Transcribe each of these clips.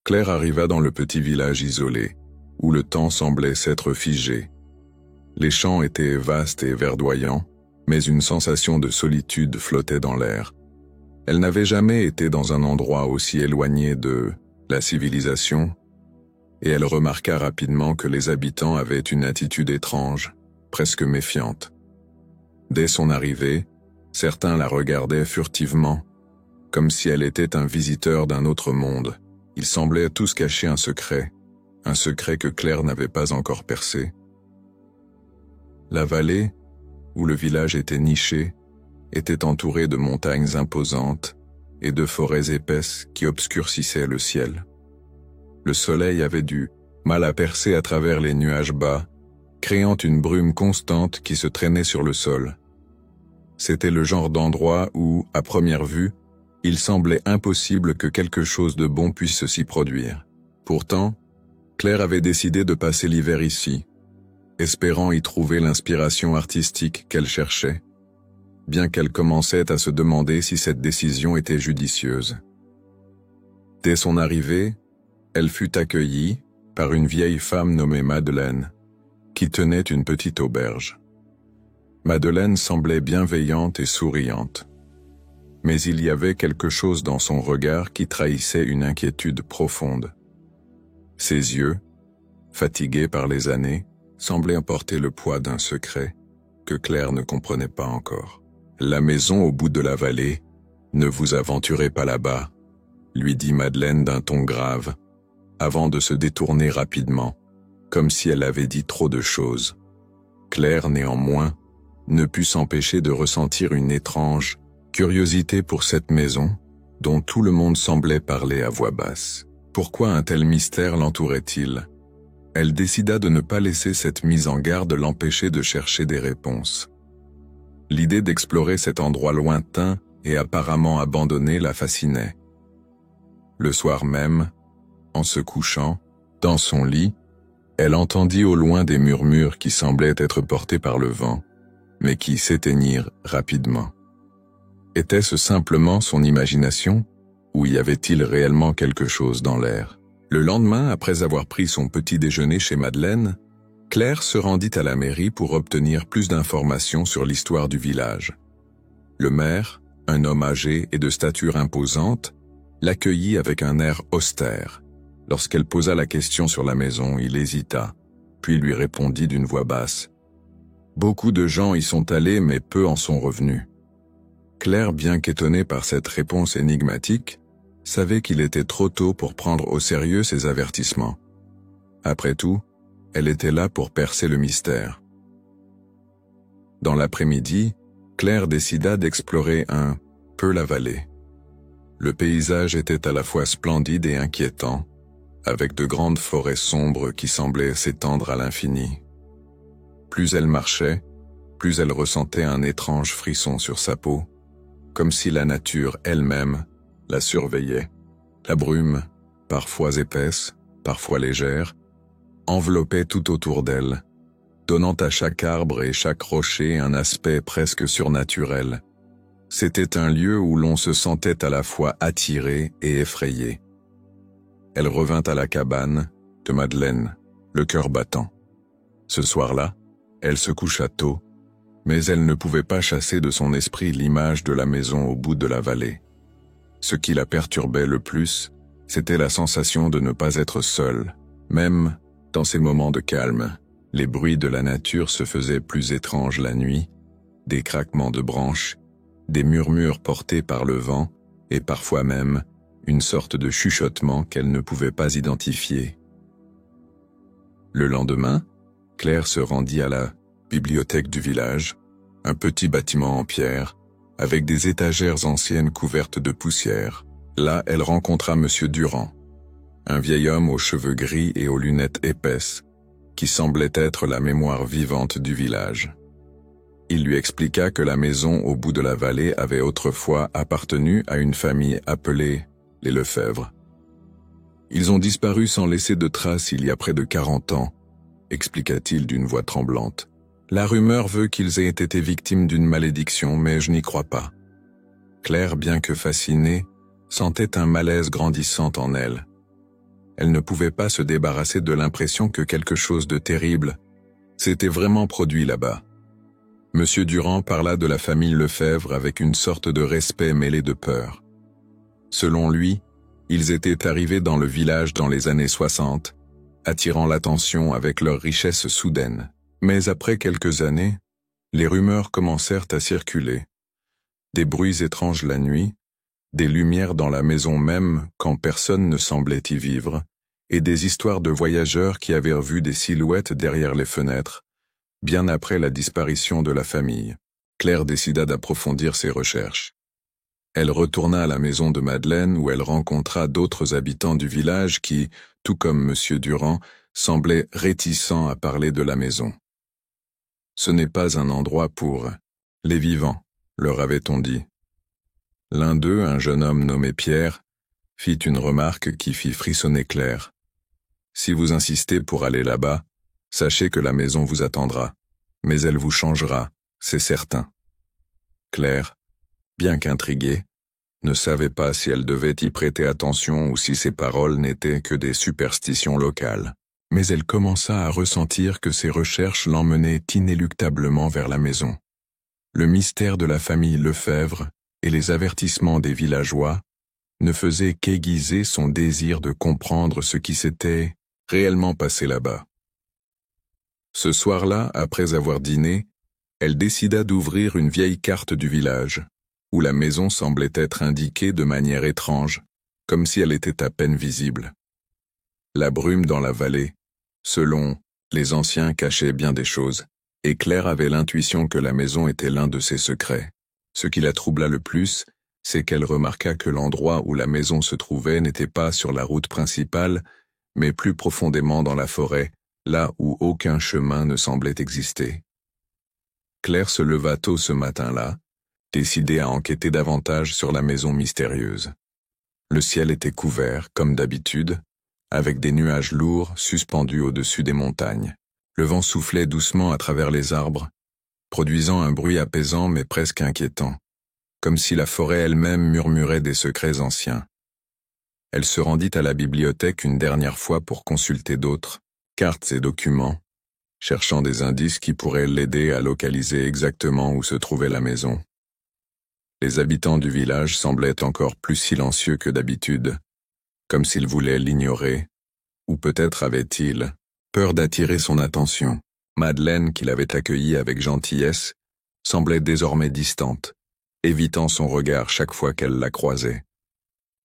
Claire arriva dans le petit village isolé, où le temps semblait s'être figé. Les champs étaient vastes et verdoyants, mais une sensation de solitude flottait dans l'air. Elle n'avait jamais été dans un endroit aussi éloigné de la civilisation, et elle remarqua rapidement que les habitants avaient une attitude étrange, presque méfiante. Dès son arrivée, certains la regardaient furtivement, comme si elle était un visiteur d'un autre monde. Ils semblaient tous cacher un secret que Claire n'avait pas encore percé. La vallée, où le village était niché, était entourée de montagnes imposantes et de forêts épaisses qui obscurcissaient le ciel. Le soleil avait du mal à percer à travers les nuages bas, créant une brume constante qui se traînait sur le sol. C'était le genre d'endroit où, à première vue, il semblait impossible que quelque chose de bon puisse s'y produire. Pourtant, Claire avait décidé de passer l'hiver ici, espérant y trouver l'inspiration artistique qu'elle cherchait, bien qu'elle commençait à se demander si cette décision était judicieuse. Dès son arrivée, elle fut accueillie par une vieille femme nommée Madeleine, qui tenait une petite auberge. Madeleine semblait bienveillante et souriante, mais il y avait quelque chose dans son regard qui trahissait une inquiétude profonde. Ses yeux, fatigués par les années, semblaient porter le poids d'un secret que Claire ne comprenait pas encore. « La maison au bout de la vallée, ne vous aventurez pas là-bas », lui dit Madeleine d'un ton grave, avant de se détourner rapidement, comme si elle avait dit trop de choses. Claire, néanmoins, ne put s'empêcher de ressentir une étrange curiosité pour cette maison, dont tout le monde semblait parler à voix basse. Pourquoi un tel mystère l'entourait-il? Elle décida de ne pas laisser cette mise en garde l'empêcher de chercher des réponses. L'idée d'explorer cet endroit lointain et apparemment abandonné la fascinait. Le soir même, en se couchant, dans son lit, elle entendit au loin des murmures qui semblaient être portés par le vent, mais qui s'éteignirent rapidement. Était-ce simplement son imagination, ou y avait-il réellement quelque chose dans l'air? Le lendemain, après avoir pris son petit déjeuner chez Madeleine, Claire se rendit à la mairie pour obtenir plus d'informations sur l'histoire du village. Le maire, un homme âgé et de stature imposante, l'accueillit avec un air austère. Lorsqu'elle posa la question sur la maison, il hésita, puis lui répondit d'une voix basse. « Beaucoup de gens y sont allés, mais peu en sont revenus. » Claire, bien qu'étonnée par cette réponse énigmatique, savait qu'il était trop tôt pour prendre au sérieux ses avertissements. Après tout, elle était là pour percer le mystère. Dans l'après-midi, Claire décida d'explorer un peu la vallée. Le paysage était à la fois splendide et inquiétant, avec de grandes forêts sombres qui semblaient s'étendre à l'infini. Plus elle marchait, plus elle ressentait un étrange frisson sur sa peau, comme si la nature elle-même la surveillait. La brume, parfois épaisse, parfois légère, enveloppait tout autour d'elle, donnant à chaque arbre et chaque rocher un aspect presque surnaturel. C'était un lieu où l'on se sentait à la fois attiré et effrayé. Elle revint à la cabane de Madeleine, le cœur battant. Ce soir-là, elle se coucha tôt, mais elle ne pouvait pas chasser de son esprit l'image de la maison au bout de la vallée. Ce qui la perturbait le plus, c'était la sensation de ne pas être seule. Même dans ces moments de calme, les bruits de la nature se faisaient plus étranges la nuit, des craquements de branches, des murmures portés par le vent et parfois même une sorte de chuchotement qu'elle ne pouvait pas identifier. Le lendemain, Claire se rendit à la bibliothèque du village, un petit bâtiment en pierre, avec des étagères anciennes couvertes de poussière. Là, elle rencontra Monsieur Durand, un vieil homme aux cheveux gris et aux lunettes épaisses, qui semblait être la mémoire vivante du village. Il lui expliqua que la maison au bout de la vallée avait autrefois appartenu à une famille appelée les Lefebvre. Ils ont disparu sans laisser de traces il y a près de 40 ans, expliqua-t-il d'une voix tremblante. La rumeur veut qu'ils aient été victimes d'une malédiction, mais je n'y crois pas. Claire, bien que fascinée, sentait un malaise grandissant en elle. Elle ne pouvait pas se débarrasser de l'impression que quelque chose de terrible s'était vraiment produit là-bas. Monsieur Durand parla de la famille Lefebvre avec une sorte de respect mêlé de peur. Selon lui, ils étaient arrivés dans le village dans les années 60, attirant l'attention avec leur richesse soudaine. Mais après quelques années, les rumeurs commencèrent à circuler. Des bruits étranges la nuit, des lumières dans la maison même quand personne ne semblait y vivre, et des histoires de voyageurs qui avaient vu des silhouettes derrière les fenêtres, bien après la disparition de la famille. Claire décida d'approfondir ses recherches. Elle retourna à la maison de Madeleine où elle rencontra d'autres habitants du village qui, tout comme M. Durand, semblaient réticents à parler de la maison. Ce n'est pas un endroit pour les vivants, leur avait-on dit. L'un d'eux, un jeune homme nommé Pierre, fit une remarque qui fit frissonner Claire. Si vous insistez pour aller là-bas, sachez que la maison vous attendra, mais elle vous changera, c'est certain. Claire, bien qu'intriguée, ne savait pas si elle devait y prêter attention ou si ses paroles n'étaient que des superstitions locales. Mais elle commença à ressentir que ses recherches l'emmenaient inéluctablement vers la maison. Le mystère de la famille Lefebvre et les avertissements des villageois ne faisaient qu'aiguiser son désir de comprendre ce qui s'était réellement passé là-bas. Ce soir-là, après avoir dîné, elle décida d'ouvrir une vieille carte du village, où la maison semblait être indiquée de manière étrange, comme si elle était à peine visible. La brume dans la vallée, selon les anciens, cachait bien des choses, et Claire avait l'intuition que la maison était l'un de ses secrets. Ce qui la troubla le plus, c'est qu'elle remarqua que l'endroit où la maison se trouvait n'était pas sur la route principale, mais plus profondément dans la forêt, là où aucun chemin ne semblait exister. Claire se leva tôt ce matin-là, décidée à enquêter davantage sur la maison mystérieuse. Le ciel était couvert, comme d'habitude, avec des nuages lourds suspendus au-dessus des montagnes. Le vent soufflait doucement à travers les arbres, produisant un bruit apaisant mais presque inquiétant, comme si la forêt elle-même murmurait des secrets anciens. Elle se rendit à la bibliothèque une dernière fois pour consulter d'autres cartes et documents, cherchant des indices qui pourraient l'aider à localiser exactement où se trouvait la maison. Les habitants du village semblaient encore plus silencieux que d'habitude, comme s'ils voulaient l'ignorer, ou peut-être avaient-ils peur d'attirer son attention. Madeleine, qui l'avait accueillie avec gentillesse, semblait désormais distante, évitant son regard chaque fois qu'elle la croisait.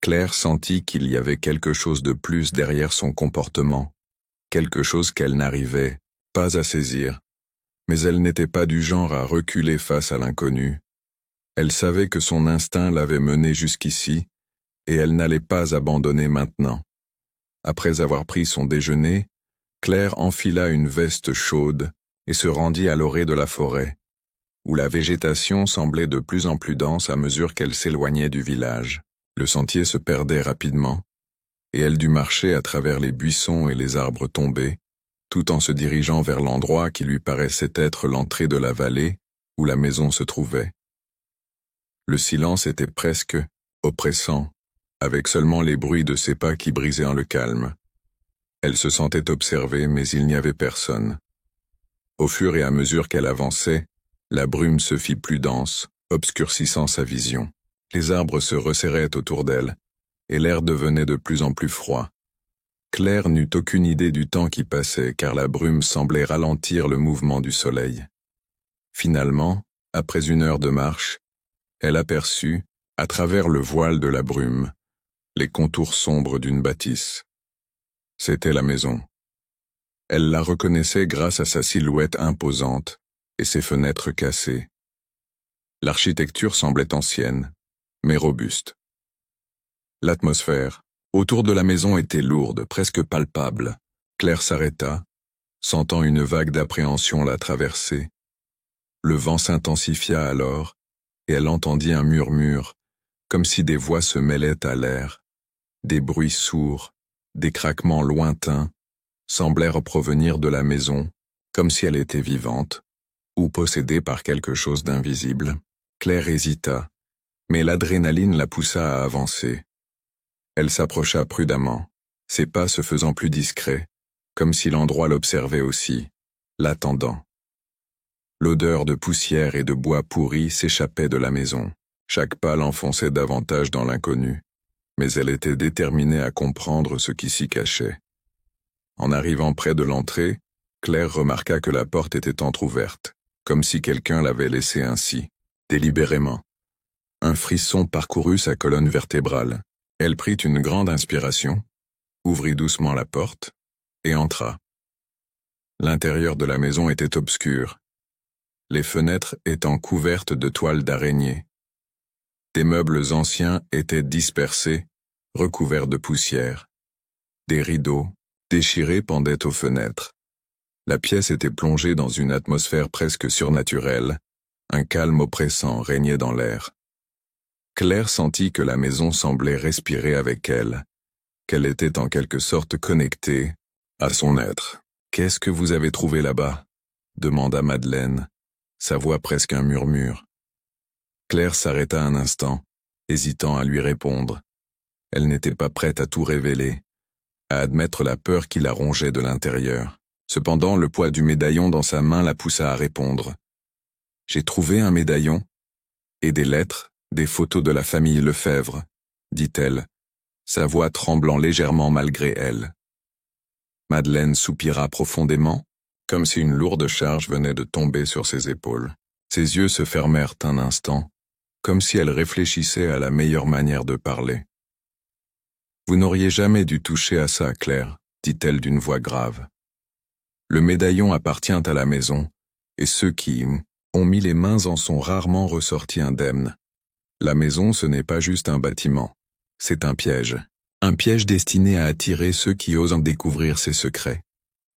Claire sentit qu'il y avait quelque chose de plus derrière son comportement, quelque chose qu'elle n'arrivait pas à saisir, mais elle n'était pas du genre à reculer face à l'inconnu. Elle savait que son instinct l'avait menée jusqu'ici, et elle n'allait pas abandonner maintenant. Après avoir pris son déjeuner, Claire enfila une veste chaude et se rendit à l'orée de la forêt, où la végétation semblait de plus en plus dense à mesure qu'elle s'éloignait du village. Le sentier se perdait rapidement, et elle dut marcher à travers les buissons et les arbres tombés, tout en se dirigeant vers l'endroit qui lui paraissait être l'entrée de la vallée où la maison se trouvait. Le silence était presque oppressant, avec seulement les bruits de ses pas qui brisaient le calme. Elle se sentait observée, mais il n'y avait personne. Au fur et à mesure qu'elle avançait, la brume se fit plus dense, obscurcissant sa vision. Les arbres se resserraient autour d'elle, et l'air devenait de plus en plus froid. Claire n'eut aucune idée du temps qui passait, car la brume semblait ralentir le mouvement du soleil. Finalement, après 1 heure de marche, elle aperçut, à travers le voile de la brume, les contours sombres d'une bâtisse. C'était la maison. Elle la reconnaissait grâce à sa silhouette imposante et ses fenêtres cassées. L'architecture semblait ancienne, mais robuste. L'atmosphère autour de la maison était lourde, presque palpable. Claire s'arrêta, sentant une vague d'appréhension la traverser. Le vent s'intensifia alors, et elle entendit un murmure, comme si des voix se mêlaient à l'air. Des bruits sourds, des craquements lointains, semblèrent provenir de la maison, comme si elle était vivante, ou possédée par quelque chose d'invisible. Claire hésita, mais l'adrénaline la poussa à avancer. Elle s'approcha prudemment, ses pas se faisant plus discrets, comme si l'endroit l'observait aussi, l'attendant. L'odeur de poussière et de bois pourri s'échappait de la maison. Chaque pas l'enfonçait davantage dans l'inconnu, mais elle était déterminée à comprendre ce qui s'y cachait. En arrivant près de l'entrée, Claire remarqua que la porte était entr'ouverte, comme si quelqu'un l'avait laissée ainsi, délibérément. Un frisson parcourut sa colonne vertébrale. Elle prit une grande inspiration, ouvrit doucement la porte, et entra. L'intérieur de la maison était obscur, les fenêtres étant couvertes de toiles d'araignée. Des meubles anciens étaient dispersés, recouverts de poussière. Des rideaux, déchirés, pendaient aux fenêtres. La pièce était plongée dans une atmosphère presque surnaturelle. Un calme oppressant régnait dans l'air. Claire sentit que la maison semblait respirer avec elle, qu'elle était en quelque sorte connectée à son être. « Qu'est-ce que vous avez trouvé là-bas » demanda Madeleine, sa voix presque un murmure. Claire s'arrêta un instant, hésitant à lui répondre. Elle n'était pas prête à tout révéler, à admettre la peur qui la rongeait de l'intérieur. Cependant, le poids du médaillon dans sa main la poussa à répondre. « J'ai trouvé un médaillon et des lettres, des photos de la famille Lefebvre, » dit-elle, sa voix tremblant légèrement malgré elle. Madeleine soupira profondément, comme si une lourde charge venait de tomber sur ses épaules. Ses yeux se fermèrent un instant, comme si elle réfléchissait à la meilleure manière de parler. « Vous n'auriez jamais dû toucher à ça, Claire, » dit-elle d'une voix grave. « Le médaillon appartient à la maison, et ceux qui ont mis les mains en sont rarement ressortis indemnes. La maison, ce n'est pas juste un bâtiment, c'est un piège destiné à attirer ceux qui osent en découvrir ses secrets. »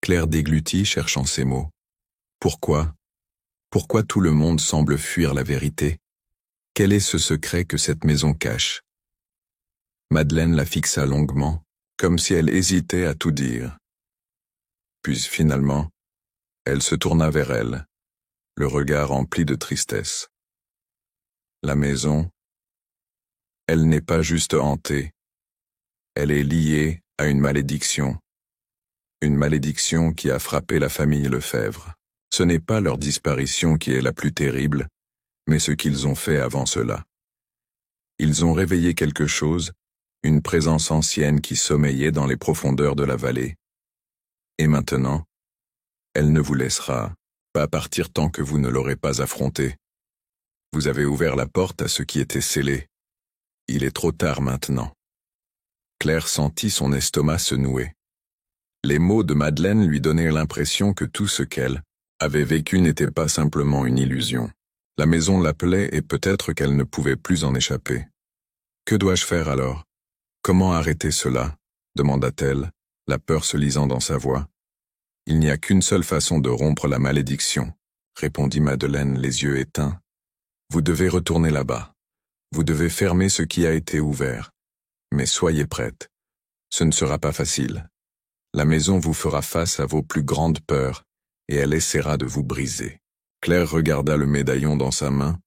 Claire déglutit, cherchant ses mots. Pourquoi tout le monde semble fuir la vérité? Quel est ce secret que cette maison cache? Madeleine la fixa longuement, comme si elle hésitait à tout dire. Puis finalement, elle se tourna vers elle, le regard empli de tristesse. La maison, elle n'est pas juste hantée, elle est liée à une malédiction qui a frappé la famille Lefebvre. Ce n'est pas leur disparition qui est la plus terrible, mais ce qu'ils ont fait avant cela. Ils ont réveillé quelque chose, une présence ancienne qui sommeillait dans les profondeurs de la vallée. Et maintenant, elle ne vous laissera pas partir tant que vous ne l'aurez pas affrontée. Vous avez ouvert la porte à ce qui était scellé. Il est trop tard maintenant. Claire sentit son estomac se nouer. Les mots de Madeleine lui donnaient l'impression que tout ce qu'elle avait vécu n'était pas simplement une illusion. La maison l'appelait et peut-être qu'elle ne pouvait plus en échapper. « Que dois-je faire alors? Comment arrêter cela ?» demanda-t-elle, la peur se lisant dans sa voix. « Il n'y a qu'une seule façon de rompre la malédiction, » répondit Madeleine, les yeux éteints. « Vous devez retourner là-bas. Vous devez fermer ce qui a été ouvert. Mais soyez prête. Ce ne sera pas facile. La maison vous fera face à vos plus grandes peurs, et elle essaiera de vous briser. » Claire regarda le médaillon dans sa main,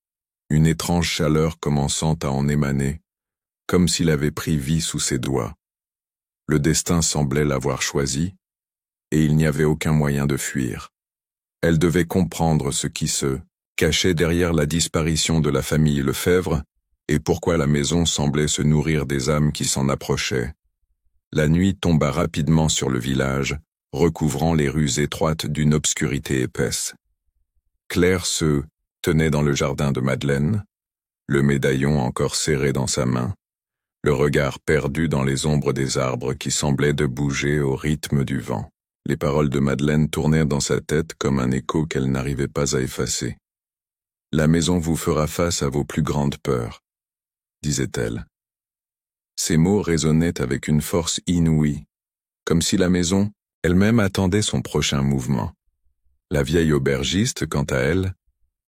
une étrange chaleur commençant à en émaner, comme s'il avait pris vie sous ses doigts. Le destin semblait l'avoir choisi, et il n'y avait aucun moyen de fuir. Elle devait comprendre ce qui se cachait derrière la disparition de la famille Lefebvre, et pourquoi la maison semblait se nourrir des âmes qui s'en approchaient. La nuit tomba rapidement sur le village, recouvrant les rues étroites d'une obscurité épaisse. Claire se tenait dans le jardin de Madeleine, le médaillon encore serré dans sa main, le regard perdu dans les ombres des arbres qui semblaient de bouger au rythme du vent. Les paroles de Madeleine tournèrent dans sa tête comme un écho qu'elle n'arrivait pas à effacer. « La maison vous fera face à vos plus grandes peurs, » disait-elle. Ces mots résonnaient avec une force inouïe, comme si la maison elle-même attendait son prochain mouvement. La vieille aubergiste, quant à elle,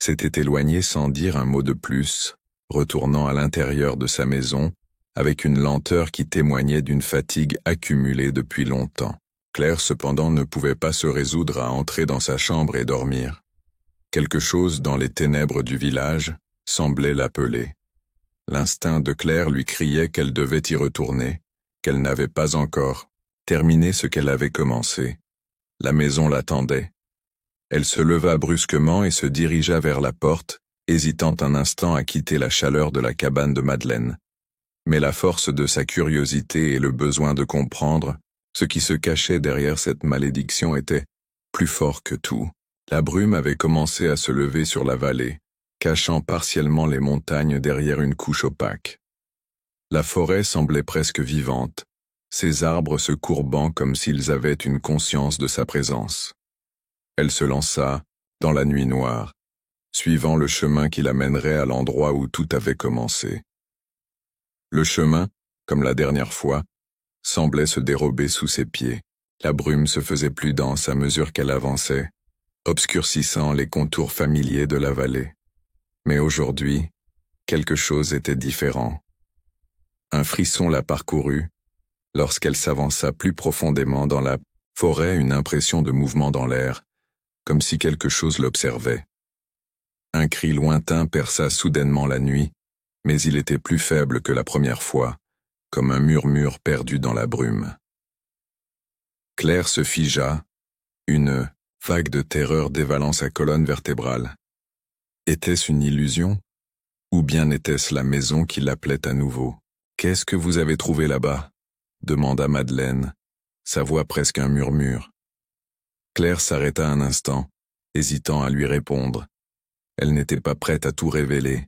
s'était éloignée sans dire un mot de plus, retournant à l'intérieur de sa maison, avec une lenteur qui témoignait d'une fatigue accumulée depuis longtemps. Claire, cependant, ne pouvait pas se résoudre à entrer dans sa chambre et dormir. Quelque chose dans les ténèbres du village semblait l'appeler. L'instinct de Claire lui criait qu'elle devait y retourner, qu'elle n'avait pas encore terminer ce qu'elle avait commencé. La maison l'attendait. Elle se leva brusquement et se dirigea vers la porte, hésitant un instant à quitter la chaleur de la cabane de Madeleine. Mais la force de sa curiosité et le besoin de comprendre ce qui se cachait derrière cette malédiction était plus fort que tout. La brume avait commencé à se lever sur la vallée, cachant partiellement les montagnes derrière une couche opaque. La forêt semblait presque vivante, ses arbres se courbant comme s'ils avaient une conscience de sa présence. Elle se lança, dans la nuit noire, suivant le chemin qui la mènerait à l'endroit où tout avait commencé. Le chemin, comme la dernière fois, semblait se dérober sous ses pieds. La brume se faisait plus dense à mesure qu'elle avançait, obscurcissant les contours familiers de la vallée. Mais aujourd'hui, quelque chose était différent. Un frisson la parcourut, lorsqu'elle s'avança plus profondément dans la forêt, une impression de mouvement dans l'air, comme si quelque chose l'observait. Un cri lointain perça soudainement la nuit, mais il était plus faible que la première fois, comme un murmure perdu dans la brume. Claire se figea, une vague de terreur dévalant sa colonne vertébrale. Était-ce une illusion? Ou bien était-ce la maison qui l'appelait à nouveau? « Qu'est-ce que vous avez trouvé là-bas » demanda Madeleine, sa voix presque un murmure. Claire s'arrêta un instant, hésitant à lui répondre. Elle n'était pas prête à tout révéler,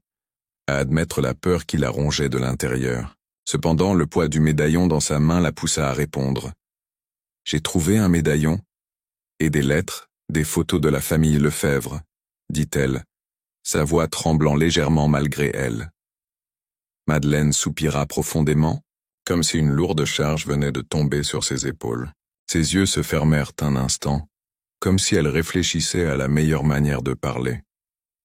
à admettre la peur qui la rongeait de l'intérieur. Cependant, le poids du médaillon dans sa main la poussa à répondre. « J'ai trouvé un médaillon et des lettres, des photos de la famille Lefebvre, » dit-elle, sa voix tremblant légèrement malgré elle. Madeleine soupira profondément, comme si une lourde charge venait de tomber sur ses épaules. Ses yeux se fermèrent un instant, comme si elle réfléchissait à la meilleure manière de parler.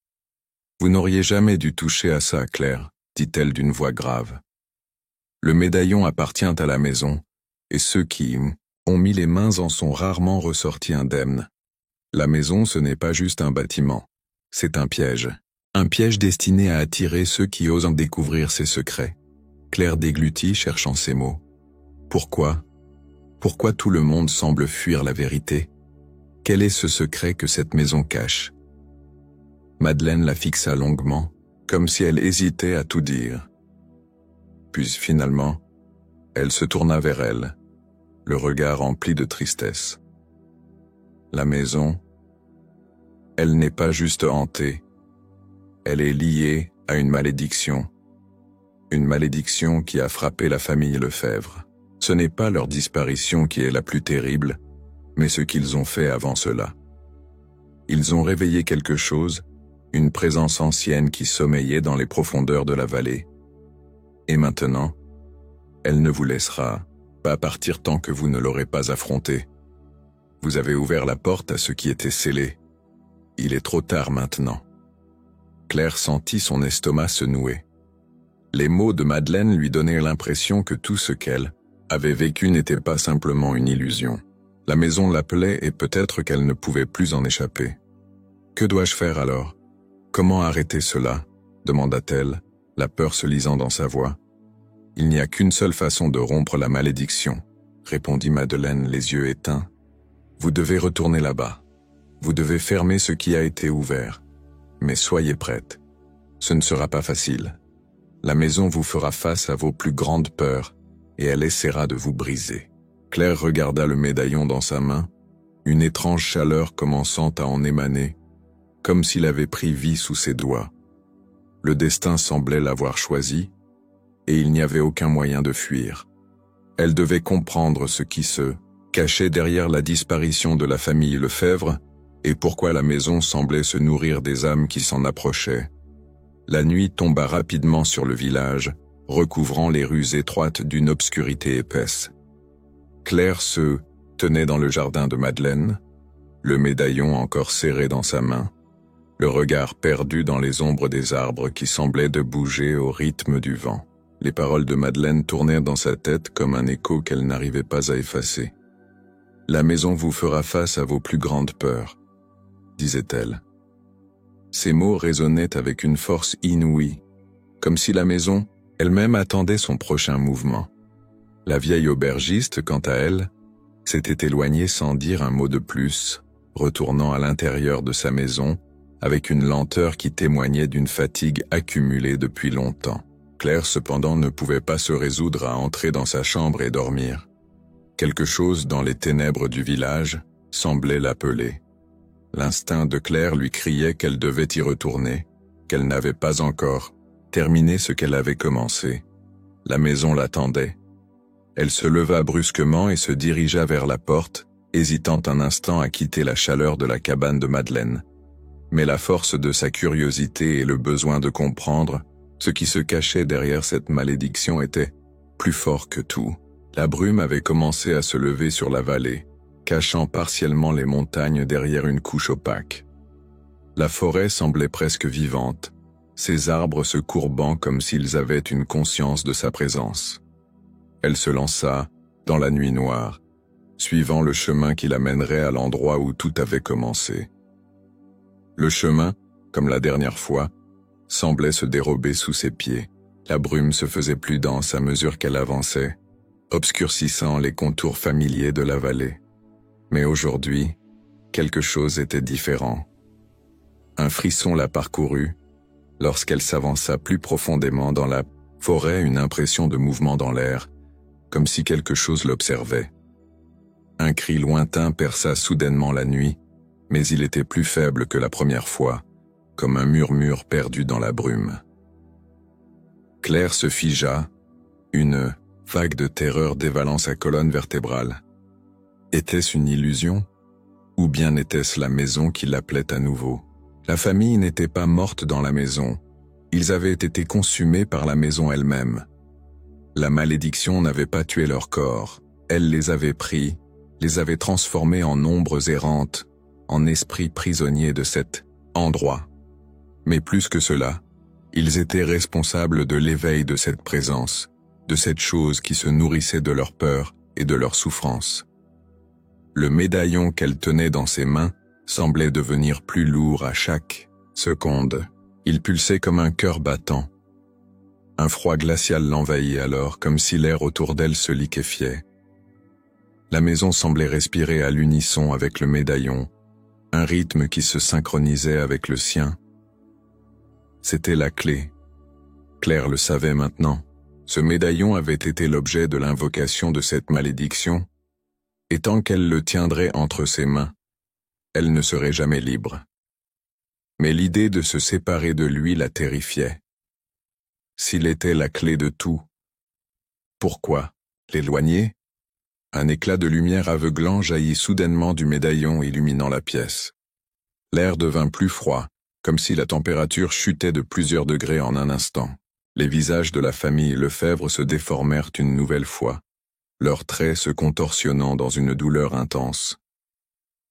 « Vous n'auriez jamais dû toucher à ça, Claire, » dit-elle d'une voix grave. « Le médaillon appartient à la maison, et ceux qui ont mis les mains en sont rarement ressortis indemnes. La maison, ce n'est pas juste un bâtiment, c'est un piège. Un piège destiné à attirer ceux qui osent en découvrir ses secrets. » Claire déglutit, cherchant ses mots. Pourquoi? Pourquoi tout le monde semble fuir la vérité? Quel est ce secret que cette maison cache? Madeleine la fixa longuement, comme si elle hésitait à tout dire. Puis finalement, elle se tourna vers elle, le regard rempli de tristesse. La maison, elle n'est pas juste hantée. Elle est liée à une malédiction qui a frappé la famille Lefebvre. Ce n'est pas leur disparition qui est la plus terrible, mais ce qu'ils ont fait avant cela. Ils ont réveillé quelque chose, une présence ancienne qui sommeillait dans les profondeurs de la vallée. Et maintenant, elle ne vous laissera pas partir tant que vous ne l'aurez pas affrontée. Vous avez ouvert la porte à ce qui était scellé. Il est trop tard maintenant. Claire sentit son estomac se nouer. Les mots de Madeleine lui donnaient l'impression que tout ce qu'elle avait vécu n'était pas simplement une illusion. La maison l'appelait et peut-être qu'elle ne pouvait plus en échapper. « Que dois-je faire alors? Comment arrêter cela ?» demanda-t-elle, la peur se lisant dans sa voix. « Il n'y a qu'une seule façon de rompre la malédiction, » répondit Madeleine, les yeux éteints. « Vous devez retourner là-bas. Vous devez fermer ce qui a été ouvert. Mais soyez prête. Ce ne sera pas facile. La maison vous fera face à vos plus grandes peurs et elle essaiera de vous briser. » Claire regarda le médaillon dans sa main, une étrange chaleur commençant à en émaner, comme s'il avait pris vie sous ses doigts. Le destin semblait l'avoir choisi, et il n'y avait aucun moyen de fuir. Elle devait comprendre ce qui se cachait derrière la disparition de la famille Lefebvre, et pourquoi la maison semblait se nourrir des âmes qui s'en approchaient. La nuit tomba rapidement sur le village, recouvrant les rues étroites d'une obscurité épaisse. Claire se tenait dans le jardin de Madeleine, le médaillon encore serré dans sa main, le regard perdu dans les ombres des arbres qui semblaient de bouger au rythme du vent. Les paroles de Madeleine tournèrent dans sa tête comme un écho qu'elle n'arrivait pas à effacer. « La maison vous fera face à vos plus grandes peurs », disait-elle. Ces mots résonnaient avec une force inouïe, comme si la maison elle-même attendait son prochain mouvement. La vieille aubergiste, quant à elle, s'était éloigné sans dire un mot de plus, retournant à l'intérieur de sa maison, avec une lenteur qui témoignait d'une fatigue accumulée depuis longtemps. Claire cependant ne pouvait pas se résoudre à entrer dans sa chambre et dormir. Quelque chose dans les ténèbres du village semblait l'appeler. L'instinct de Claire lui criait qu'elle devait y retourner, qu'elle n'avait pas encore terminé ce qu'elle avait commencé. La maison l'attendait. Elle se leva brusquement et se dirigea vers la porte, hésitant un instant à quitter la chaleur de la cabane de Madeleine. Mais la force de sa curiosité et le besoin de comprendre ce qui se cachait derrière cette malédiction était plus fort que tout. La brume avait commencé à se lever sur la vallée, cachant partiellement les montagnes derrière une couche opaque. La forêt semblait presque vivante, ses arbres se courbant comme s'ils avaient une conscience de sa présence. Elle se lança dans la nuit noire, suivant le chemin qui l'amènerait à l'endroit où tout avait commencé. Le chemin, comme la dernière fois, semblait se dérober sous ses pieds. La brume se faisait plus dense à mesure qu'elle avançait, obscurcissant les contours familiers de la vallée. Mais aujourd'hui, quelque chose était différent. Un frisson la parcourut. Lorsqu'elle s'avança plus profondément dans la forêt, une impression de mouvement dans l'air, comme si quelque chose l'observait. Un cri lointain perça soudainement la nuit, mais il était plus faible que la première fois, comme un murmure perdu dans la brume. Claire se figea, une vague de terreur dévalant sa colonne vertébrale. Était-ce une illusion? Ou bien était-ce la maison qui l'appelait à nouveau? La famille n'était pas morte dans la maison. Ils avaient été consumés par la maison elle-même. La malédiction n'avait pas tué leur corps. Elle les avait pris, les avait transformés en ombres errantes, en esprits prisonniers de cet endroit. Mais plus que cela, ils étaient responsables de l'éveil de cette présence, de cette chose qui se nourrissait de leur peur et de leur souffrance. Le médaillon qu'elle tenait dans ses mains semblait devenir plus lourd à chaque seconde. Il pulsait comme un cœur battant. Un froid glacial l'envahit alors, comme si l'air autour d'elle se liquéfiait. La maison semblait respirer à l'unisson avec le médaillon, un rythme qui se synchronisait avec le sien. C'était la clé. Claire le savait maintenant. Ce médaillon avait été l'objet de l'invocation de cette malédiction, et tant qu'elle le tiendrait entre ses mains, elle ne serait jamais libre. Mais l'idée de se séparer de lui la terrifiait. S'il était la clé de tout, pourquoi l'éloigner? Un éclat de lumière aveuglant jaillit soudainement du médaillon illuminant la pièce. L'air devint plus froid, comme si la température chutait de plusieurs degrés en un instant. Les visages de la famille Lefebvre se déformèrent une nouvelle fois, leurs traits se contorsionnant dans une douleur intense.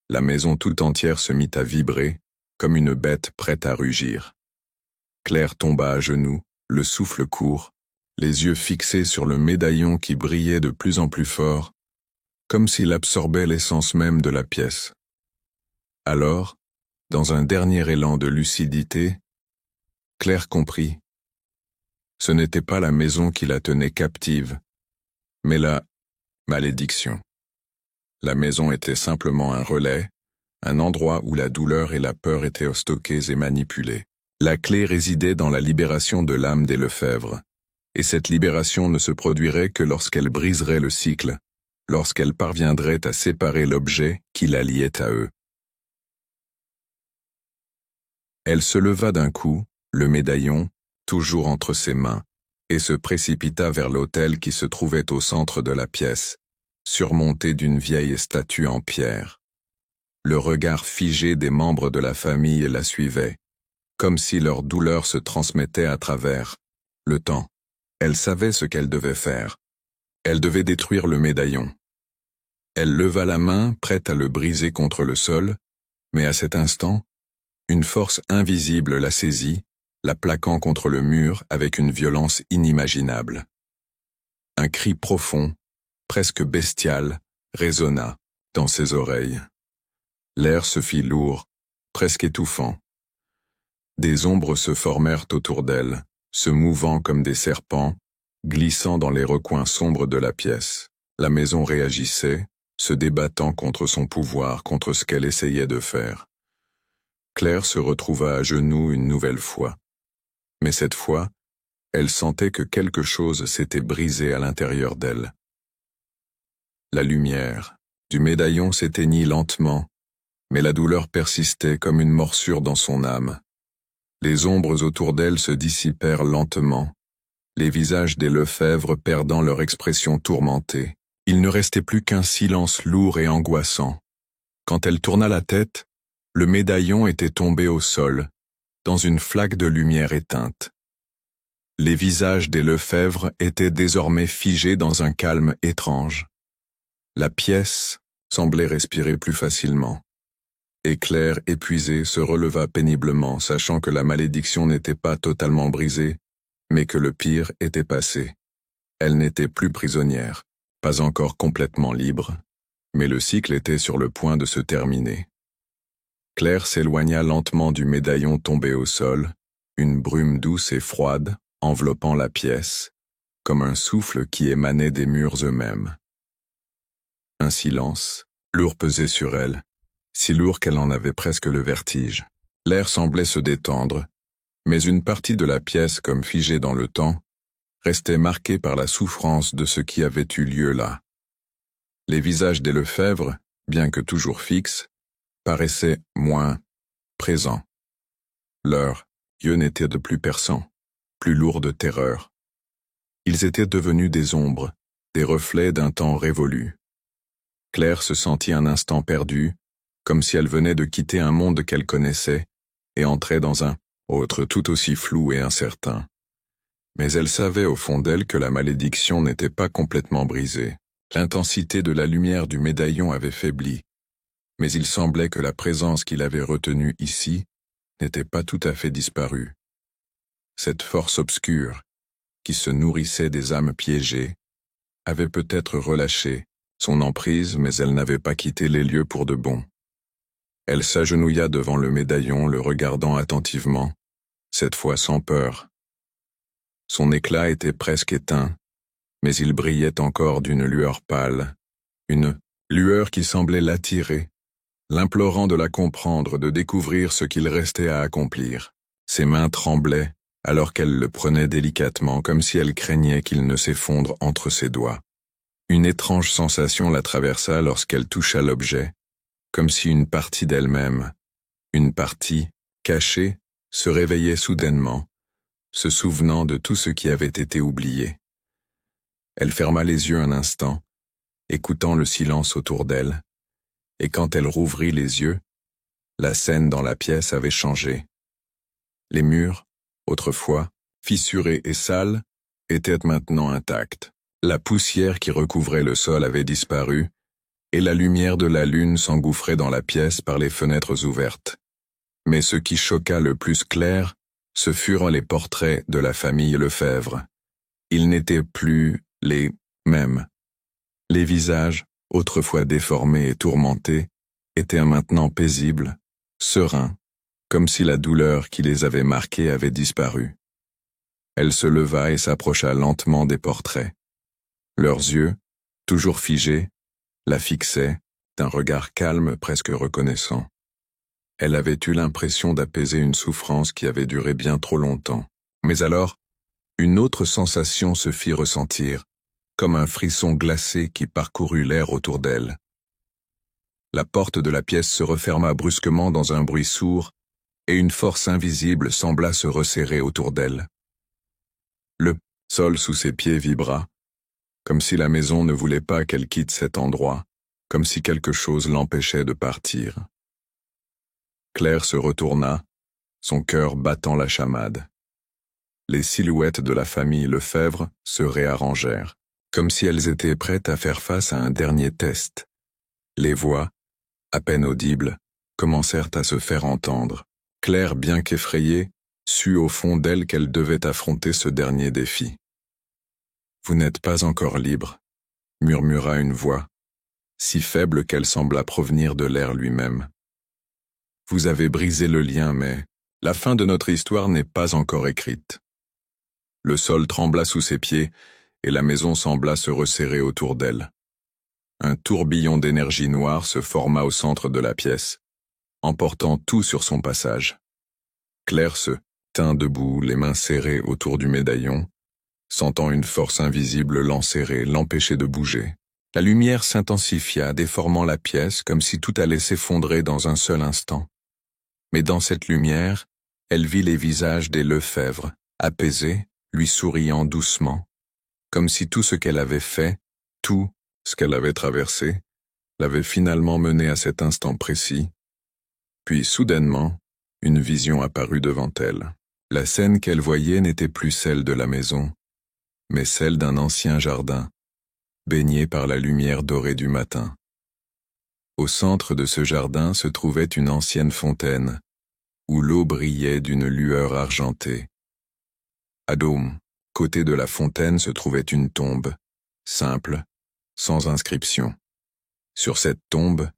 La maison tout entière se mit à vibrer, comme une bête prête à rugir. Claire tomba à genoux, le souffle court, les yeux fixés sur le médaillon qui brillait de plus en plus fort, comme s'il absorbait l'essence même de la pièce. Alors, dans un dernier élan de lucidité, Claire comprit. Ce n'était pas la maison qui la tenait captive, mais la malédiction. La maison était simplement un relais, un endroit où la douleur et la peur étaient stockées et manipulées. La clé résidait dans la libération de l'âme des Lefebvre, et cette libération ne se produirait que lorsqu'elle briserait le cycle, lorsqu'elle parviendrait à séparer l'objet qui la liait à eux. Elle se leva d'un coup, le médaillon, toujours entre ses mains, et se précipita vers l'autel qui se trouvait au centre de la pièce, surmonté d'une vieille statue en pierre. Le regard figé des membres de la famille la suivait, comme si leur douleur se transmettait à travers le temps. Elle savait ce qu'elle devait faire. Elle devait détruire le médaillon. Elle leva la main, prête à le briser contre le sol, mais à cet instant, une force invisible la saisit, la plaquant contre le mur avec une violence inimaginable. Un cri profond, presque bestial, résonna dans ses oreilles. L'air se fit lourd, presque étouffant. Des ombres se formèrent autour d'elle, se mouvant comme des serpents, glissant dans les recoins sombres de la pièce. La maison réagissait, se débattant contre son pouvoir, contre ce qu'elle essayait de faire. Claire se retrouva à genoux une nouvelle fois. Mais cette fois, elle sentait que quelque chose s'était brisé à l'intérieur d'elle. La lumière du médaillon s'éteignit lentement, mais la douleur persistait comme une morsure dans son âme. Les ombres autour d'elle se dissipèrent lentement, les visages des Lefebvre perdant leur expression tourmentée. Il ne restait plus qu'un silence lourd et angoissant. Quand elle tourna la tête, le médaillon était tombé au sol, dans une flaque de lumière éteinte. Les visages des Lefebvre étaient désormais figés dans un calme étrange. La pièce semblait respirer plus facilement. Et Claire, épuisée, se releva péniblement, sachant que la malédiction n'était pas totalement brisée, mais que le pire était passé. Elle n'était plus prisonnière, pas encore complètement libre, mais le cycle était sur le point de se terminer. Claire s'éloigna lentement du médaillon tombé au sol, une brume douce et froide enveloppant la pièce, comme un souffle qui émanait des murs eux-mêmes. Un silence, lourd pesait sur elle, si lourd qu'elle en avait presque le vertige. L'air semblait se détendre, mais une partie de la pièce, comme figée dans le temps, restait marquée par la souffrance de ce qui avait eu lieu là. Les visages des Lefebvre, bien que toujours fixes, paraissaient moins présents. Leurs yeux n'étaient de plus perçants, plus lourds de terreur. Ils étaient devenus des ombres, des reflets d'un temps révolu. Claire se sentit un instant perdue, comme si elle venait de quitter un monde qu'elle connaissait et entrait dans un autre tout aussi flou et incertain. Mais elle savait au fond d'elle que la malédiction n'était pas complètement brisée. L'intensité de la lumière du médaillon avait faibli, mais il semblait que la présence qu'il avait retenue ici n'était pas tout à fait disparue. Cette force obscure, qui se nourrissait des âmes piégées, avait peut-être relâché son emprise, mais elle n'avait pas quitté les lieux pour de bon. Elle s'agenouilla devant le médaillon, le regardant attentivement, cette fois sans peur. Son éclat était presque éteint, mais il brillait encore d'une lueur pâle, une lueur qui semblait l'attirer, l'implorant de la comprendre, de découvrir ce qu'il restait à accomplir. Ses mains tremblaient, alors qu'elle le prenait délicatement, comme si elle craignait qu'il ne s'effondre entre ses doigts. Une étrange sensation la traversa lorsqu'elle toucha l'objet, comme si une partie d'elle-même, une partie cachée, se réveillait soudainement, se souvenant de tout ce qui avait été oublié. Elle ferma les yeux un instant, écoutant le silence autour d'elle, et quand elle rouvrit les yeux, la scène dans la pièce avait changé. Les murs, autrefois fissurés et sales, étaient maintenant intacts. La poussière qui recouvrait le sol avait disparu, et la lumière de la lune s'engouffrait dans la pièce par les fenêtres ouvertes. Mais ce qui choqua le plus Claire, ce furent les portraits de la famille Lefebvre. Ils n'étaient plus les mêmes. Les visages, autrefois déformés et tourmentés, étaient maintenant paisibles, sereins, comme si la douleur qui les avait marqués avait disparu. Elle se leva et s'approcha lentement des portraits. Leurs yeux, toujours figés, la fixaient d'un regard calme presque reconnaissant. Elle avait eu l'impression d'apaiser une souffrance qui avait duré bien trop longtemps. Mais alors, une autre sensation se fit ressentir, comme un frisson glacé qui parcourut l'air autour d'elle. La porte de la pièce se referma brusquement dans un bruit sourd, et une force invisible sembla se resserrer autour d'elle. Le sol sous ses pieds vibra, comme si la maison ne voulait pas qu'elle quitte cet endroit, comme si quelque chose l'empêchait de partir. Claire se retourna, son cœur battant la chamade. Les silhouettes de la famille Lefebvre se réarrangèrent, comme si elles étaient prêtes à faire face à un dernier test. Les voix, à peine audibles, commencèrent à se faire entendre. Claire, bien qu'effrayée, sut au fond d'elle qu'elle devait affronter ce dernier défi. « Vous n'êtes pas encore libre », murmura une voix, si faible qu'elle sembla provenir de l'air lui-même. « Vous avez brisé le lien, mais la fin de notre histoire n'est pas encore écrite. » Le sol trembla sous ses pieds, et la maison sembla se resserrer autour d'elle. Un tourbillon d'énergie noire se forma au centre de la pièce, emportant tout sur son passage. Claire se tint debout, les mains serrées autour du médaillon, sentant une force invisible l'enserrer, l'empêcher de bouger. La lumière s'intensifia, déformant la pièce comme si tout allait s'effondrer dans un seul instant. Mais dans cette lumière, elle vit les visages des Lefebvre, apaisés, lui souriant doucement, comme si tout ce qu'elle avait fait, tout ce qu'elle avait traversé, l'avait finalement menée à cet instant précis. Puis soudainement, une vision apparut devant elle. La scène qu'elle voyait n'était plus celle de la maison, mais celle d'un ancien jardin, baigné par la lumière dorée du matin. Au centre de ce jardin se trouvait une ancienne fontaine, où l'eau brillait d'une lueur argentée. À Dôme, côté de la fontaine se trouvait une tombe, simple, sans inscription. Sur cette tombe,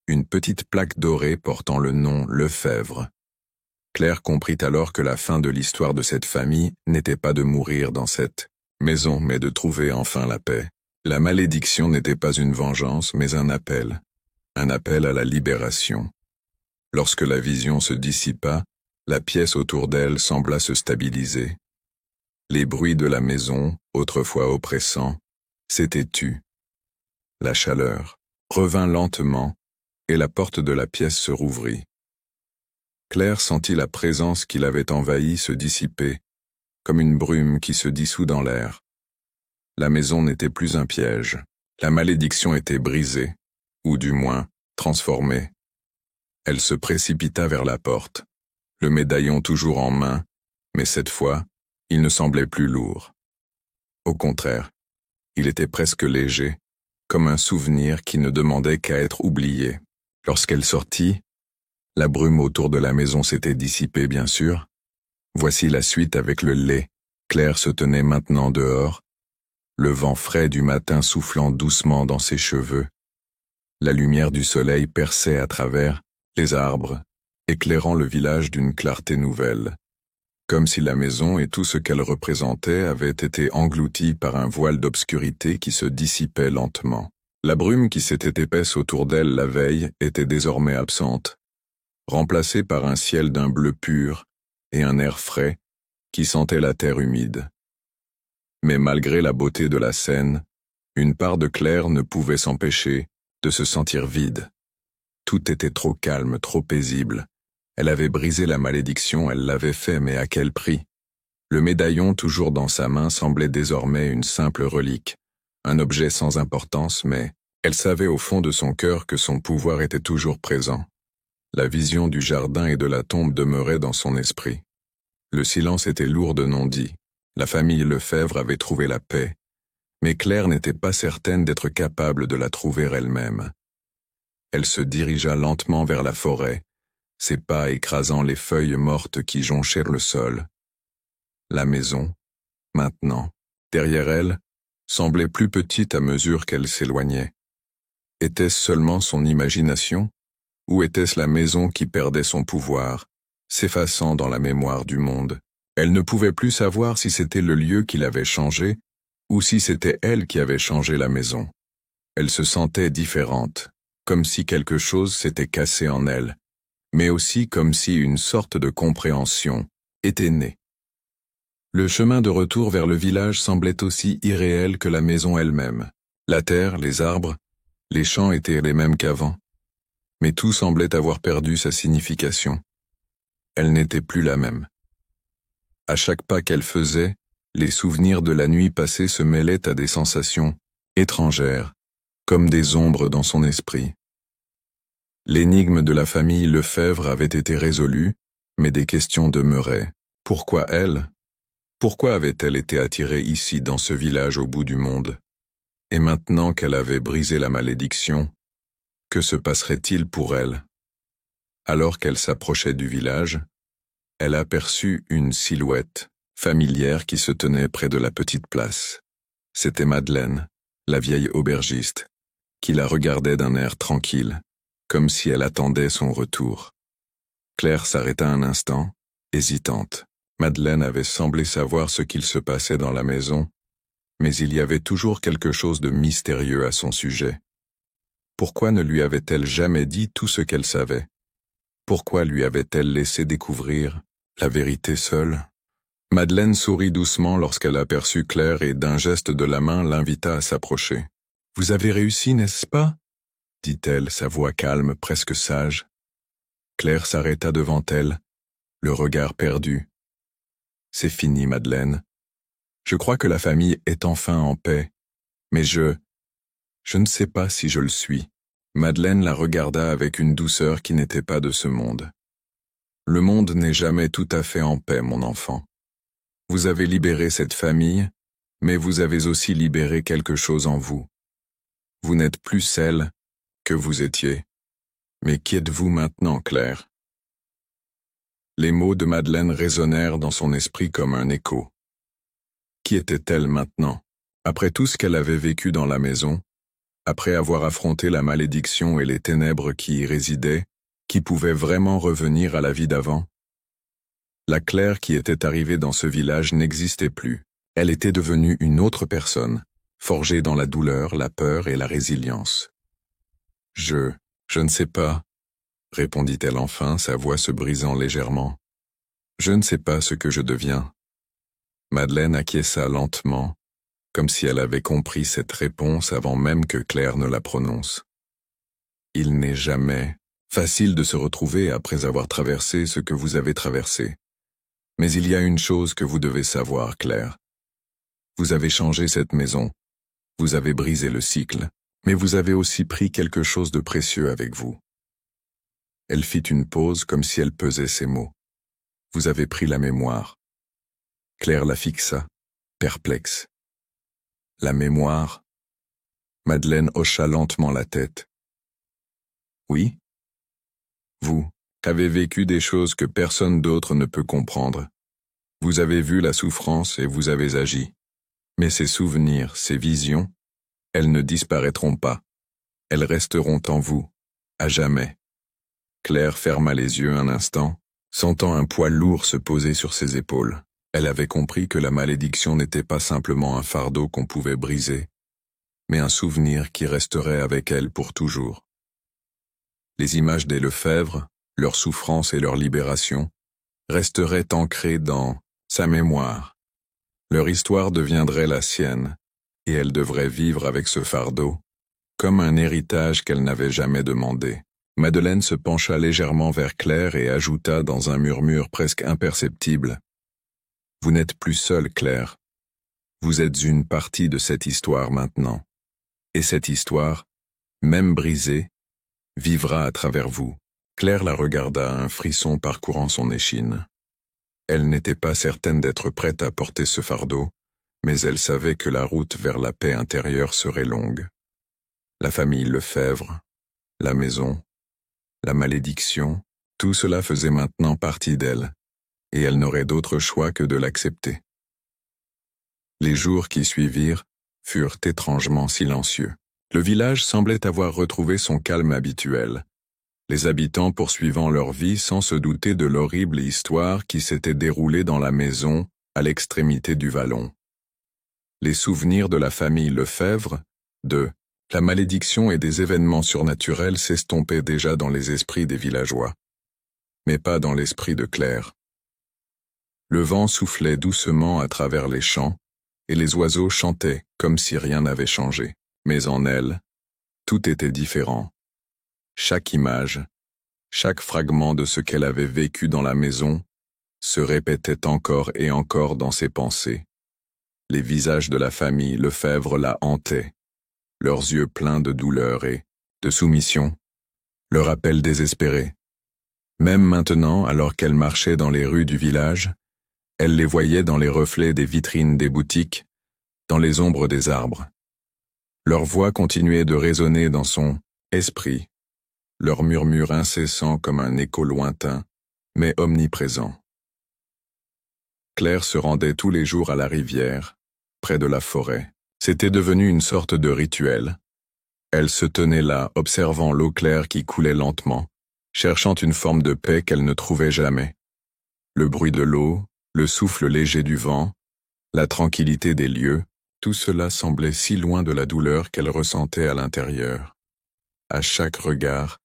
une petite plaque dorée portant le nom Lefebvre. Claire comprit alors que la fin de l'histoire de cette famille n'était pas de mourir dans cette maison, mais de trouver enfin la paix. La malédiction n'était pas une vengeance, mais un appel à la libération. Lorsque la vision se dissipa, la pièce autour d'elle sembla se stabiliser. Les bruits de la maison, autrefois oppressants, s'étaient tus. La chaleur revint lentement, et la porte de la pièce se rouvrit. Claire sentit la présence qui l'avait envahie se dissiper, comme une brume qui se dissout dans l'air. La maison n'était plus un piège. La malédiction était brisée, ou du moins, transformée. Elle se précipita vers la porte, le médaillon toujours en main, mais cette fois, il ne semblait plus lourd. Au contraire, il était presque léger, comme un souvenir qui ne demandait qu'à être oublié. Lorsqu'elle sortit, la brume autour de la maison s'était dissipée, bien sûr. Voici la suite avec le lait. Claire se tenait maintenant dehors, le vent frais du matin soufflant doucement dans ses cheveux. La lumière du soleil perçait à travers les arbres, éclairant le village d'une clarté nouvelle, comme si la maison et tout ce qu'elle représentait avaient été engloutis par un voile d'obscurité qui se dissipait lentement. La brume qui s'était épaisse autour d'elle la veille était désormais absente, remplacée par un ciel d'un bleu pur et un air frais qui sentait la terre humide. Mais malgré la beauté de la scène, une part de Claire ne pouvait s'empêcher de se sentir vide. Tout était trop calme, trop paisible. Elle avait brisé la malédiction, elle l'avait fait, mais à quel prix? Le médaillon toujours dans sa main semblait désormais une simple relique, un objet sans importance, mais elle savait au fond de son cœur que son pouvoir était toujours présent. La vision du jardin et de la tombe demeurait dans son esprit. Le silence était lourd de non-dits. La famille Lefebvre avait trouvé la paix, mais Claire n'était pas certaine d'être capable de la trouver elle-même. Elle se dirigea lentement vers la forêt, ses pas écrasant les feuilles mortes qui jonchèrent le sol. La maison, maintenant, derrière elle, semblait plus petite à mesure qu'elle s'éloignait. Était-ce seulement son imagination, ou était-ce la maison qui perdait son pouvoir, s'effaçant dans la mémoire du monde? Elle ne pouvait plus savoir si c'était le lieu qui l'avait changée, ou si c'était elle qui avait changé la maison. Elle se sentait différente, comme si quelque chose s'était cassé en elle, mais aussi comme si une sorte de compréhension était née. Le chemin de retour vers le village semblait aussi irréel que la maison elle-même. La terre, les arbres, les champs étaient les mêmes qu'avant, mais tout semblait avoir perdu sa signification. Elle n'était plus la même. À chaque pas qu'elle faisait, les souvenirs de la nuit passée se mêlaient à des sensations étrangères, comme des ombres dans son esprit. L'énigme de la famille Lefebvre avait été résolue, mais des questions demeuraient. Pourquoi elle? Pourquoi avait-elle été attirée ici, dans ce village au bout du monde? Et maintenant qu'elle avait brisé la malédiction, que se passerait-il pour elle? Alors qu'elle s'approchait du village, elle aperçut une silhouette familière qui se tenait près de la petite place. C'était Madeleine, la vieille aubergiste, qui la regardait d'un air tranquille, comme si elle attendait son retour. Claire s'arrêta un instant, hésitante. Madeleine avait semblé savoir ce qu'il se passait dans la maison, mais il y avait toujours quelque chose de mystérieux à son sujet. Pourquoi ne lui avait-elle jamais dit tout ce qu'elle savait? Pourquoi lui avait-elle laissé découvrir la vérité seule? Madeleine sourit doucement lorsqu'elle aperçut Claire et d'un geste de la main l'invita à s'approcher. « Vous avez réussi, n'est-ce pas ?» dit-elle, sa voix calme, presque sage. Claire s'arrêta devant elle, le regard perdu. « C'est fini, Madeleine. Je crois que la famille est enfin en paix, mais je ne sais pas si je le suis. » Madeleine la regarda avec une douceur qui n'était pas de ce monde. « Le monde n'est jamais tout à fait en paix, mon enfant. Vous avez libéré cette famille, mais vous avez aussi libéré quelque chose en vous. Vous n'êtes plus celle que vous étiez. Mais qui êtes-vous maintenant, Claire ?» Les mots de Madeleine résonnèrent dans son esprit comme un écho. Qui était-elle maintenant? Après tout ce qu'elle avait vécu dans la maison, après avoir affronté la malédiction et les ténèbres qui y résidaient, qui pouvait vraiment revenir à la vie d'avant? La Claire qui était arrivée dans ce village n'existait plus. Elle était devenue une autre personne, forgée dans la douleur, la peur et la résilience. « Je ne sais pas, » répondit-elle enfin, sa voix se brisant légèrement. « Je ne sais pas ce que je deviens. » Madeleine acquiesça lentement, comme si elle avait compris cette réponse avant même que Claire ne la prononce. Il n'est jamais facile de se retrouver après avoir traversé ce que vous avez traversé. Mais il y a une chose que vous devez savoir, Claire. Vous avez changé cette maison, vous avez brisé le cycle, mais vous avez aussi pris quelque chose de précieux avec vous. Elle fit une pause comme si elle pesait ses mots. Vous avez pris la mémoire. Claire la fixa, perplexe. La mémoire. Madeleine hocha lentement la tête. Oui? Vous avez vécu des choses que personne d'autre ne peut comprendre. Vous avez vu la souffrance et vous avez agi. Mais ces souvenirs, ces visions, elles ne disparaîtront pas. Elles resteront en vous, à jamais. Claire ferma les yeux un instant, sentant un poids lourd se poser sur ses épaules. Elle avait compris que la malédiction n'était pas simplement un fardeau qu'on pouvait briser, mais un souvenir qui resterait avec elle pour toujours. Les images des Lefebvre, leur souffrance et leur libération, resteraient ancrées dans sa mémoire. Leur histoire deviendrait la sienne, et elle devrait vivre avec ce fardeau, comme un héritage qu'elle n'avait jamais demandé. Madeleine se pencha légèrement vers Claire et ajouta dans un murmure presque imperceptible. « Vous n'êtes plus seule, Claire. Vous êtes une partie de cette histoire maintenant. Et cette histoire, même brisée, vivra à travers vous. » Claire la regarda, un frisson parcourant son échine. Elle n'était pas certaine d'être prête à porter ce fardeau, mais elle savait que la route vers la paix intérieure serait longue. La famille Lefebvre, la maison, la malédiction, tout cela faisait maintenant partie d'elle, et elle n'aurait d'autre choix que de l'accepter. Les jours qui suivirent furent étrangement silencieux. Le village semblait avoir retrouvé son calme habituel, les habitants poursuivant leur vie sans se douter de l'horrible histoire qui s'était déroulée dans la maison à l'extrémité du vallon. Les souvenirs de la famille Lefebvre, de la malédiction et des événements surnaturels s'estompaient déjà dans les esprits des villageois, mais pas dans l'esprit de Claire. Le vent soufflait doucement à travers les champs, et les oiseaux chantaient comme si rien n'avait changé. Mais en elle, tout était différent. Chaque image, chaque fragment de ce qu'elle avait vécu dans la maison, se répétait encore et encore dans ses pensées. Les visages de la famille Lefebvre la hantaient, leurs yeux pleins de douleur et de soumission, leur appel désespéré. Même maintenant, alors qu'elle marchait dans les rues du village, elle les voyait dans les reflets des vitrines des boutiques, dans les ombres des arbres. Leur voix continuait de résonner dans son esprit, leur murmure incessant comme un écho lointain, mais omniprésent. Claire se rendait tous les jours à la rivière, près de la forêt. C'était devenu une sorte de rituel. Elle se tenait là, observant l'eau claire qui coulait lentement, cherchant une forme de paix qu'elle ne trouvait jamais. Le bruit de l'eau, le souffle léger du vent, la tranquillité des lieux, tout cela semblait si loin de la douleur qu'elle ressentait à l'intérieur. À chaque regard,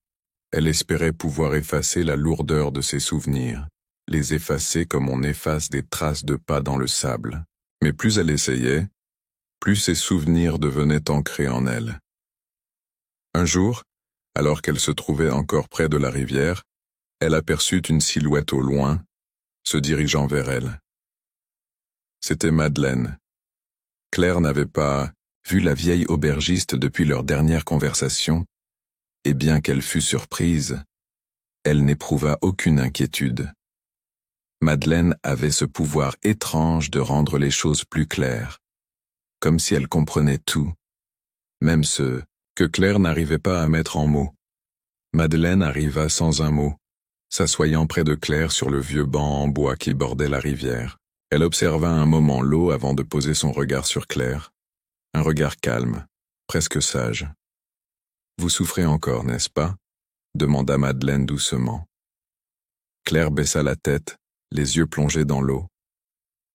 elle espérait pouvoir effacer la lourdeur de ses souvenirs, les effacer comme on efface des traces de pas dans le sable. Mais plus elle essayait, plus ses souvenirs devenaient ancrés en elle. Un jour, alors qu'elle se trouvait encore près de la rivière, elle aperçut une silhouette au loin, se dirigeant vers elle. C'était Madeleine. Claire n'avait pas vu la vieille aubergiste depuis leur dernière conversation, et bien qu'elle fût surprise, elle n'éprouva aucune inquiétude. Madeleine avait ce pouvoir étrange de rendre les choses plus claires, comme si elle comprenait tout, même ce que Claire n'arrivait pas à mettre en mots. Madeleine arriva sans un mot, s'assoyant près de Claire sur le vieux banc en bois qui bordait la rivière. Elle observa un moment l'eau avant de poser son regard sur Claire, un regard calme, presque sage. « Vous souffrez encore, n'est-ce pas ?» demanda Madeleine doucement. Claire baissa la tête, les yeux plongés dans l'eau.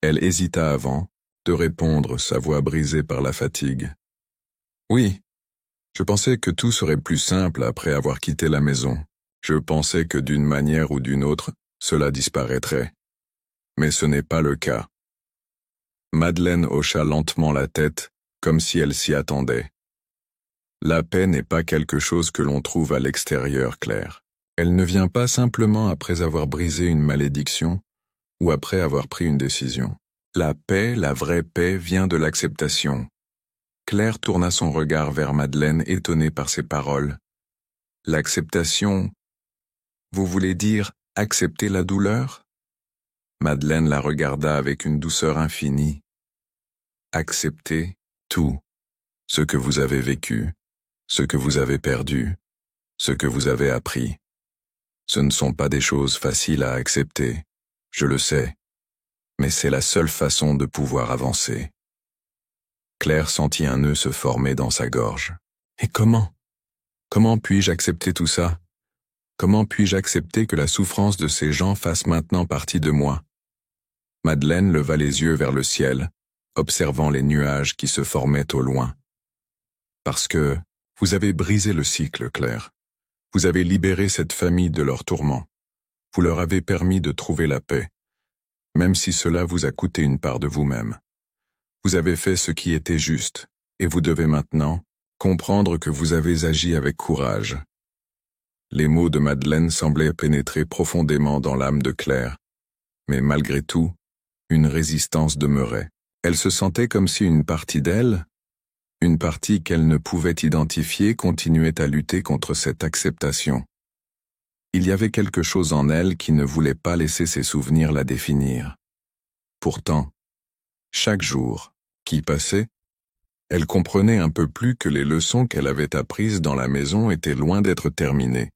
Elle hésita avant de répondre, sa voix brisée par la fatigue. « Oui, je pensais que tout serait plus simple après avoir quitté la maison. Je pensais que d'une manière ou d'une autre, cela disparaîtrait. Mais ce n'est pas le cas. » Madeleine hocha lentement la tête, comme si elle s'y attendait. La paix n'est pas quelque chose que l'on trouve à l'extérieur, Claire. Elle ne vient pas simplement après avoir brisé une malédiction ou après avoir pris une décision. La paix, la vraie paix, vient de l'acceptation. Claire tourna son regard vers Madeleine, étonnée par ses paroles. L'acceptation, vous voulez dire accepter la douleur? Madeleine la regarda avec une douceur infinie. Accepter tout, ce que vous avez vécu, ce que vous avez perdu, ce que vous avez appris. Ce ne sont pas des choses faciles à accepter, je le sais, mais c'est la seule façon de pouvoir avancer. Claire sentit un nœud se former dans sa gorge. Et comment? Comment puis-je accepter tout ça? Comment puis-je accepter que la souffrance de ces gens fasse maintenant partie de moi? Madeleine leva les yeux vers le ciel, observant les nuages qui se formaient au loin. Parce que vous avez brisé le cycle, Claire. Vous avez libéré cette famille de leurs tourments. Vous leur avez permis de trouver la paix, même si cela vous a coûté une part de vous-même. Vous avez fait ce qui était juste, et vous devez maintenant comprendre que vous avez agi avec courage. Les mots de Madeleine semblaient pénétrer profondément dans l'âme de Claire, mais malgré tout, une résistance demeurait. Elle se sentait comme si une partie d'elle, une partie qu'elle ne pouvait identifier, continuait à lutter contre cette acceptation. Il y avait quelque chose en elle qui ne voulait pas laisser ses souvenirs la définir. Pourtant, chaque jour qui passait, elle comprenait un peu plus que les leçons qu'elle avait apprises dans la maison étaient loin d'être terminées.